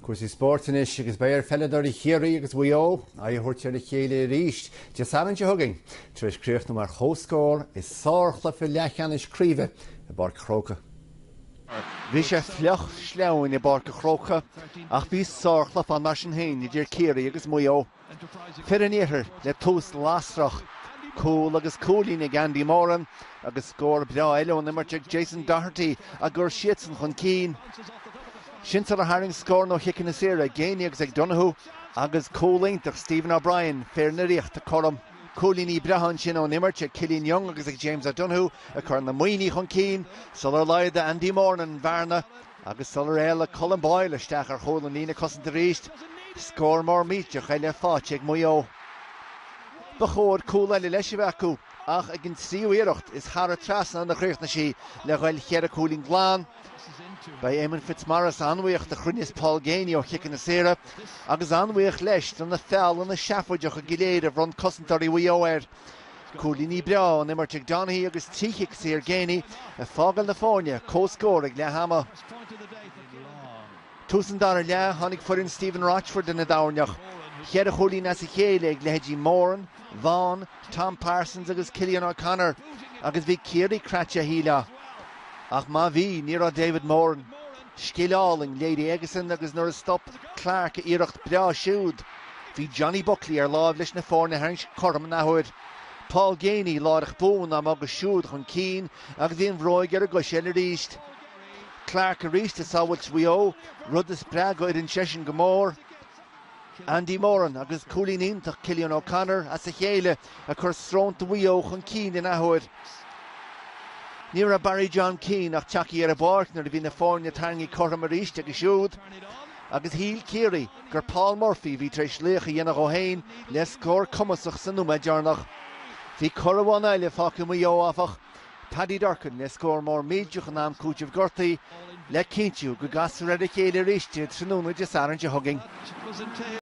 Cusi sportanis agus beir felladóí chéirí agus Mayo a thuirtear na chéile ríist. De saranse hugging, tris críocht mar chóscóir is sáirchla fi lechanis críomh i bar Croke. Bhí sé fleoch sleamhain i bar Croke ach bhí sáirchla fan mar sin hain idir Kerry agus Mayo. Firenéir le tús lástrach Cool agus Coolín ag Andy Moran agus scór bra eile na marteag Jason Doherty a gur siatsan chun cín. Sintar a haring scór nó hiic na sira géine agus ag Donoghue agus cólaintach Stephen O'Brien fear na riocht a chom. Coolín í brehan sin ó nimmarteag Cillian Young agus ag James O'Donoghue a chur na muoine chun cín, sular leid a Andy Moran Varna agus sular eile Colin Boyle isteach ar chólan lína cosanta ríist. Scór mór míteach eile fáte ag Mayo. Bachór cool eile leis bheacú ach ag an tríomhéireacht is thar a trasna na chríocht na sí le ghail chear a Coolín glán. By Eamon Fitzmaurice anwaoch de chruinnis Paul Gainey ó chicken na sera agus anwaoch leis don na fel an na seafaideach a giléad run cosantarí Mayo air. Coolín í bra an immarteag Donaghy agus tíchic sér Gainey a fágal na fáine cóscóir ag le hama. $2,000 le tháinig furin Stephen Rochford in na dáneach. Chead a Coolín as a chéile ag lehéidí Moran, Vaughan, Tom Parsons agus Cillian O'Connor agus bhí Kerry cratcha híla. Ach má bhí níor David Moran. Sciláling Lady Egerson agus nuair a stop Clark a iirecht bra siúd. Bhí Johnny Buckley ar láb leis na fórna hairns chorm na huid. Paul Gainey láireach bún am agus siúd chun cín agus bhíon bhróig ar a go seile ríist. Clark a ríist a sábhailt Mayo, rud is brag oid in sesin go mór. Andy Moran agus Coolín ítach Cillian O'Connor as a chéile a chur srónta Mayo chun cín in ahuid. Níor a Barry John Keane ach teachaí ar a báirt nar a bhí na fórne tarngaí chorm a ríist agus siúd. Agus híl Kerry gur Paul Murphy bhí treis léach a dhéanach ó hain le scór cumasach san núma dearnach. Bhí corabháin eile fáca Mayo áfach. Paddy Durcan le scór mór méideach an am cúteamh gortaí le cinntiú go gasar ar a chéile ríiste trúna de saranse hugging.